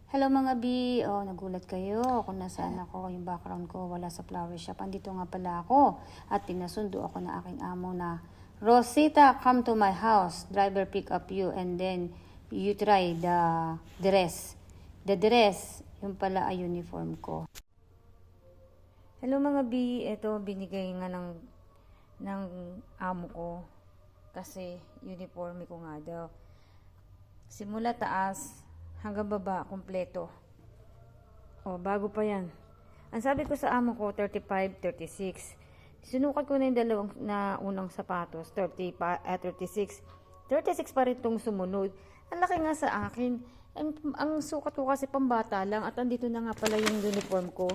Hello mga B, nagulat kayo kung nasaan ako, yung background ko wala sa flower shop. Andito nga pala ako at pinasundo ako ng aking amo na, Rosita, come to my house, driver pick up you and then you try the dress. The dress, yung pala ay uniform ko. Hello mga B, ito binigay nga ng amo ko kasi uniform ko nga daw. Simula taas hanggang baba, kompleto. Bago pa yan. Ang sabi ko sa amo ko, 35, 36. Sinukat ko na yung dalawang na unang sapatos, 36. 36 pa rin itong sumunod. Ang laki nga sa akin. Ang sukat ko kasi pambata lang at andito na nga pala yung uniform ko.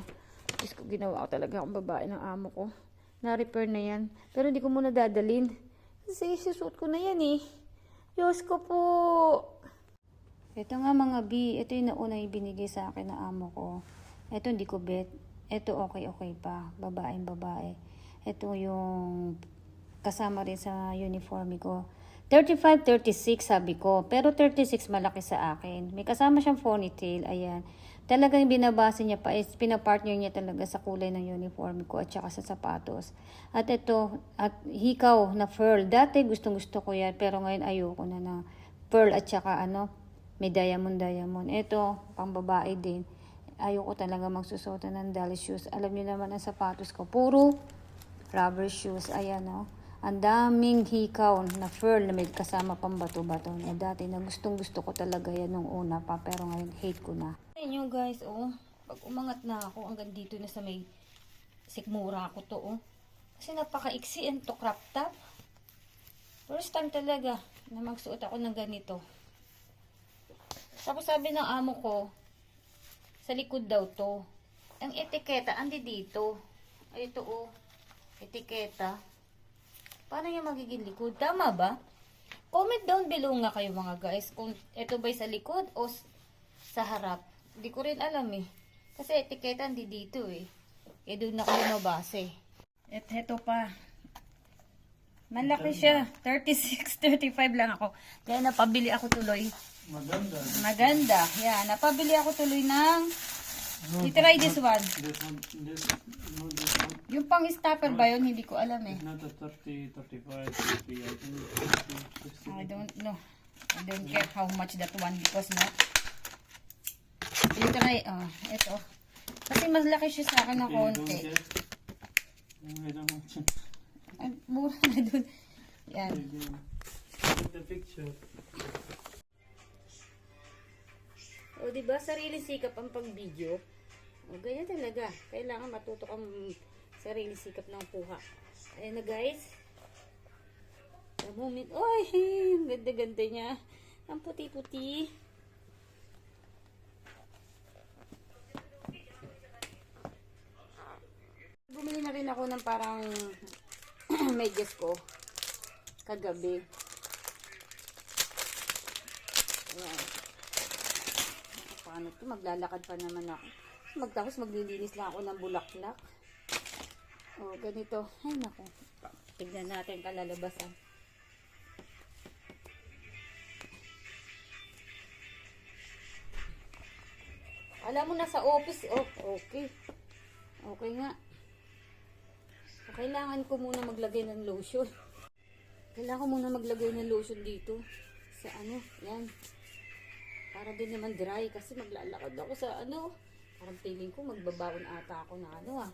Diyos ko, ginawa ko talaga akong babae ng amo ko. Na-repair na yan. Pero hindi ko muna dadalhin. Kasi susuot ko na yan eh. Diyos ko po. Ito nga mga B, ito yung nauna yung binigay sa akin ng amo ko. Ito hindi ko bet. Ito okay pa. Babaeng babae. Ito yung kasama rin sa uniforme ko. 35, 36 sabi ko. Pero 36 malaki sa akin. May kasama siyang ponytail. Ayan. Talagang binabase niya pa. Pinapartner niya talaga sa kulay ng uniforme ko at saka sa sapatos. At ito, at hikaw na pearl. Dati gustong gusto ko yan. Pero ngayon ayoko na pearl at saka may diamond. Ito, pang babae din. Ayoko talaga magsusuot ng dolly shoes. Alam niyo naman ang sapatos ko. Puro rubber shoes. Ayan Ang daming hikaw na pearl na may kasama pang bato-bato. Dati na gustong gusto ko talaga yan nung una pa. Pero ngayon hate ko na. Ayun guys, pag umangat na ako hanggang dito na sa may sikmura ko to Kasi napaka-iksi and to crop top. First time talaga na magsuot ako ng ganito. Tapos sabi ng amo ko, sa likod daw to. Ang etiketa, andi dito. Ay, ito etiketa. Paano yung magiging likod? Tama ba? Comment down below nga kayo mga guys, kung ito ba'y sa likod o sa harap. Hindi ko rin alam Kasi etiketa andi dito Eh doon na kayo mabase. At ito pa. Malaki siya. 36, 35 lang ako. Kaya napabili ako tuloy. Maganda. Yan. Napabili ako tuloy ng i-try this one. This one. Yung pang stopper ba yun? Hindi ko alam Not a 30, 35, 50, I think 50, 60. I don't know. I don't care how much that one because i-try. Ito. Kasi mas laki siya sa akin ng konti. I don't want to. Ang mura na dun. Yan. Take the picture. Diba? Sariling sikap ang pag-video. Ganyan talaga. Kailangan matuto kang sariling sikap ng kuha. Ayan na guys. The moment. Oy! Ang ganda-ganda niya. Ang puti-puti. Bumili na rin ako ng parang medyas ko. Kagabi. Ayan. Paano ito? Maglalakad pa naman ako. Tapos maglilinis lang ako ng bulaklak. Ganito. Ay, naku. Tignan natin kalalabasan. Alam mo na sa office. Okay. Okay nga. Kailangan ko muna maglagay ng lotion. Kailangan ko muna maglagay ng lotion dito. Sa yan. Para din naman dry kasi maglalakad ako sa parang feeling ko magbabaon ata ako na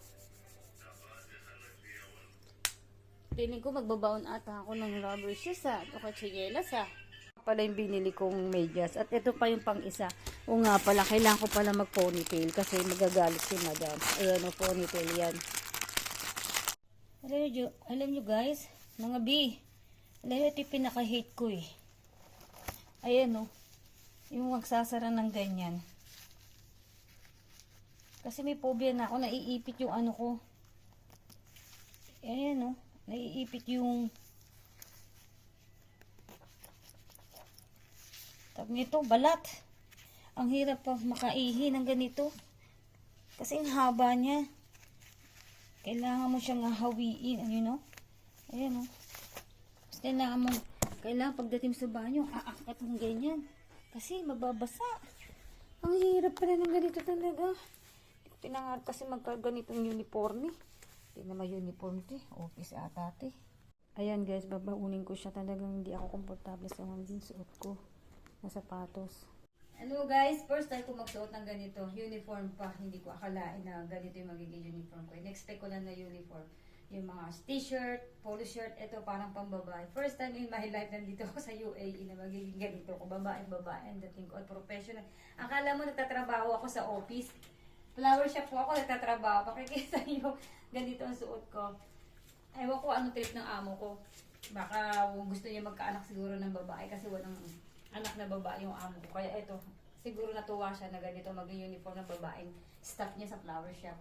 Feeling ko magbabaon ata ako ng rubber shoes o katsiyelas Pala yung binili kong medyas at ito pa yung pang isa. Nga pala, kailangan ko pala mag ponytail kasi magagalit si madam. Ayan ponytail yan. Alam nyo guys, mga B, ito yung pinaka-hate ko Ayan yung magsasara ng ganyan. Kasi may phobia na ako, naiipit yung ko. Ayan naiipit yung tawag nito, balat. Ang hirap pa makaihi ng ganito. Kasi ang haba niya. Kailangan mo siyang hawiin, Ayan Tapos kailangan pagdating sa banyo, aangkat mong ganyan. Kasi mababasa. Ang hirap pala ng ganito talaga. Hindi ko tinangarap kasi magkaganitong uniforme. Hindi naman uniform ito eh. Office ata ito eh. Ayan guys, babaunin ko siya. Talagang hindi ako komportable sa mga suot ko na sapatos. Hello guys, first time ko magsuot ng ganito. Uniform pa. Hindi ko akalain na ganito yung magiging uniform ko. In-expect ko lang na uniform. Yung mga t-shirt, polo shirt, ito parang pambabae. First time in my life nandito ako sa UAE na magiging ganito ko. Babae. Ang dating ko at professional. Akala mo nagtatrabaho ako sa office. Flower shop po ako nagtatrabaho. Pakikita nyo, ganito ang suot ko. Ewan ko anong trip ng amo ko. Baka gusto niya magkaanak siguro ng babae kasi walang anak na babae yung amo ko. Kaya ito, siguro natuwa siya na ganito maging uniform ng babaeng staff niya sa flower shop.